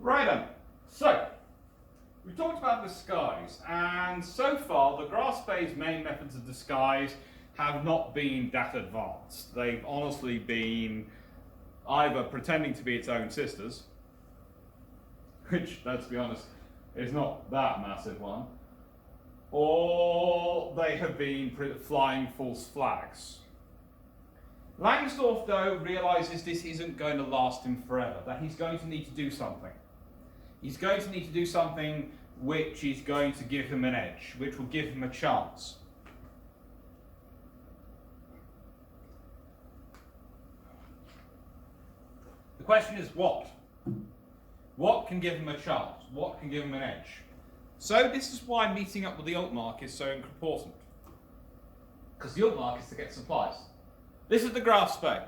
Right then, so we've talked about disguise, and so far the Graf Spee's main methods of disguise have not been that advanced. They've honestly been either pretending to be its own sisters, which, let's be honest, is not that massive one, or they have been flying false flags. Langsdorff, though, realises this isn't going to last him forever, that he's going to need to do something. He's going to need to do something which is going to give him an edge, which will give him a chance. The question is what? What can give him a chance? What can give him an edge? So this is why meeting up with the Altmark is so important. Because the Altmark is to get supplies. This is the Graf Spee.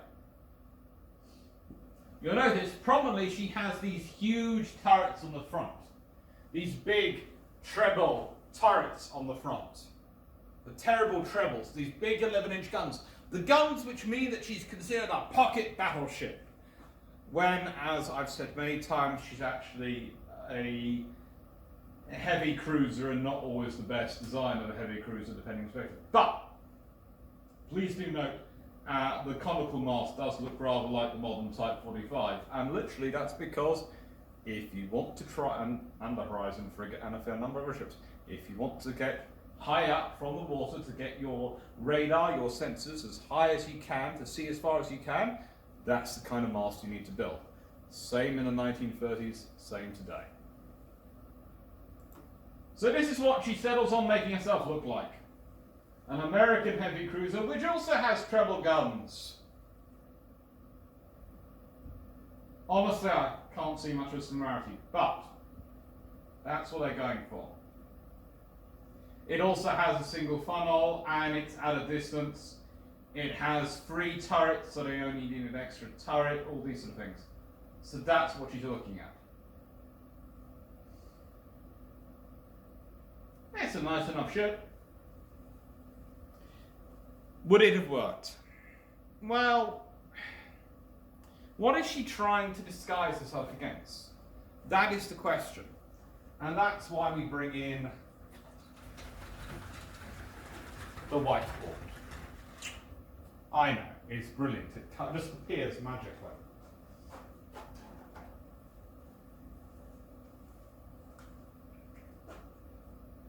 You'll notice prominently she has these huge turrets on the front. These big treble turrets on the front. The terrible trebles, these big 11-inch guns. The guns which mean that she's considered a pocket battleship. When, as I've said many times, she's actually a heavy cruiser and not always the best design of a heavy cruiser depending on perspective. But, please do note, the conical mast does look rather like the modern Type 45, and literally that's because if you want to try, and the Horizon frigate and a fair number of ships, if you want to get high up from the water to get your radar, your sensors as high as you can, to see as far as you can, that's the kind of mast you need to build. Same in the 1930s, same today. So this is what she settles on making herself look like. An American heavy cruiser, which also has treble guns. Honestly, I can't see much of a similarity, but that's what they're going for. It also has a single funnel, and it's at a distance. It has 3 turrets, so they only need an extra turret, all these sort of things. So that's what she's looking at. It's a nice enough ship. Would it have worked? Well, what is she trying to disguise herself against? That is the question. And that's why we bring in the whiteboard. I know, it's brilliant. It just appears magically.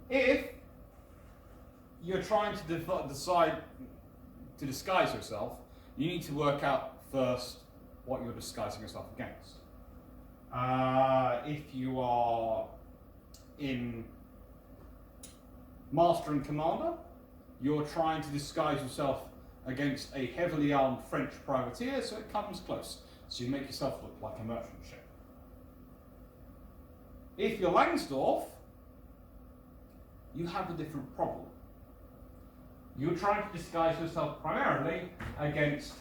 If you're trying to decide to disguise yourself, you need to work out first what you're disguising yourself against. If you are in Master and Commander, you're trying to disguise yourself against a heavily armed French privateer, so it comes close. So you make yourself look like a merchant ship. If you're Langsdorff, you have a different problem. You're trying to disguise yourself primarily against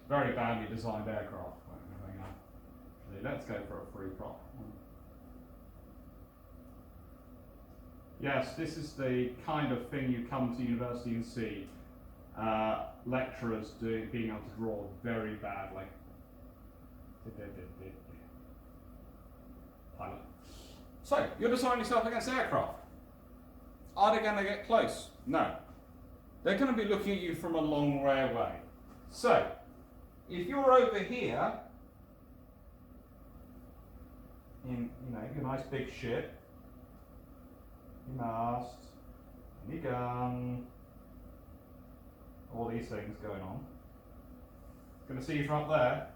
very badly designed aircraft. Let's go for a free prop. Yes, this is the kind of thing you come to university and see. Lecturers being able to draw very badly. Pilot. So, you're designing yourself against aircraft. Are they going to get close? No. They're going to be looking at you from a long way away. So, if you're over here, in your nice big ship, your mast, your gun, all these things going on, going to see you from up there.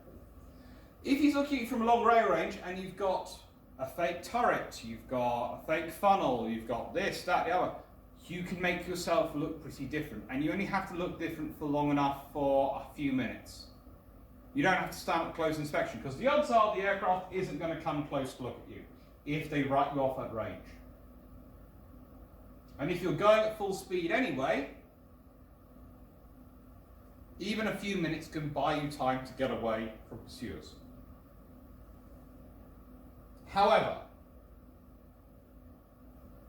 If he's looking at you from a long range and you've got a fake turret, you've got a fake funnel, you've got this, that, the other, you can make yourself look pretty different, and you only have to look different for long enough for a few minutes. You don't have to stand up close inspection, because the odds are the aircraft isn't going to come close to look at you if they write you off at range. And if you're going at full speed anyway, even a few minutes can buy you time to get away from pursuers. However,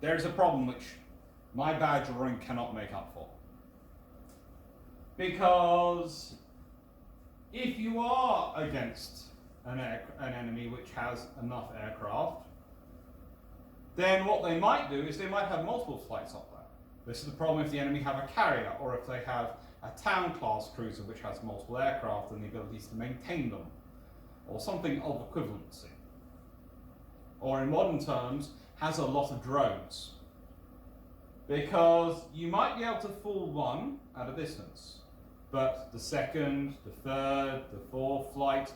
there is a problem which my bad drawing cannot make up for. Because if you are against an enemy which has enough aircraft, then what they might do is they might have multiple flights up there. This is the problem if the enemy have a carrier, or if they have a town-class cruiser which has multiple aircraft and the abilities to maintain them, or something of equivalency. Or in modern terms, has a lot of drones. Because you might be able to fool one at a distance, but the second, the third, the fourth flight,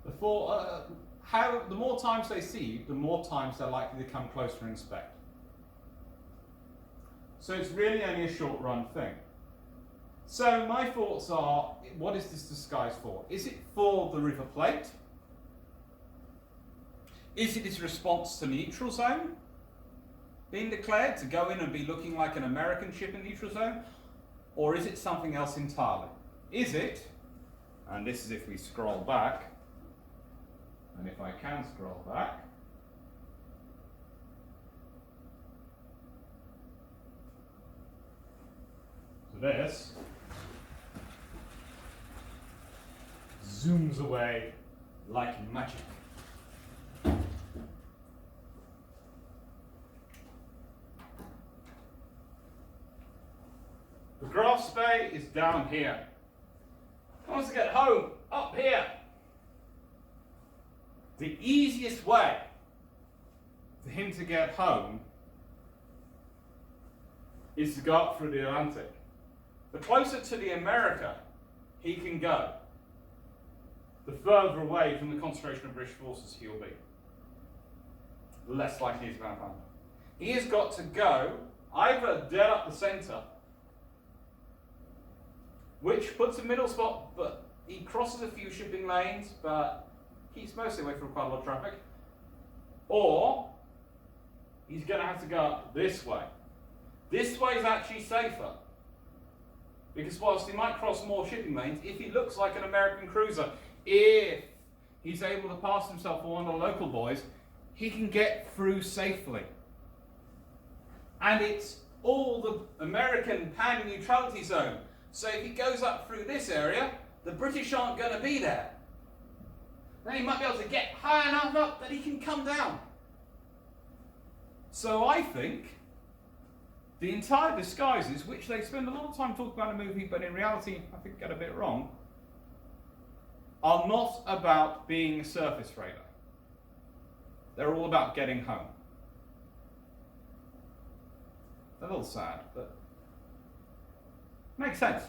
the more times they see you, the more times they're likely to come closer and inspect. So it's really only a short run thing. So my thoughts are, what is this disguise for? Is it for the River Plate? Is it its response to neutral zone being declared, to go in and be looking like an American ship in neutral zone? Or is it something else entirely? Is it, and this is if we scroll back, and if I can scroll back, so this zooms away like magic. The Graf Spee is down here. He wants to get home, up here. The easiest way for him to get home is to go up through the Atlantic. The closer to the America he can go, the further away from the concentration of British forces he'll be. The less likely he is to have home. He has got to go either dead up the centre, which puts a middle spot, but he crosses a few shipping lanes, but keeps mostly away from quite a lot of traffic. Or he's going to have to go up this way. This way is actually safer, because whilst he might cross more shipping lanes, if he looks like an American cruiser, if he's able to pass himself for one of the local boys, he can get through safely. And it's all the American pan-neutrality zone. So if he goes up through this area, the British aren't going to be there. Then he might be able to get high enough up that he can come down. So I think the entire disguises, which they spend a lot of time talking about in the movie, but in reality I think get a bit wrong, are not about being a surface raider. They're all about getting home. A little sad, but makes sense.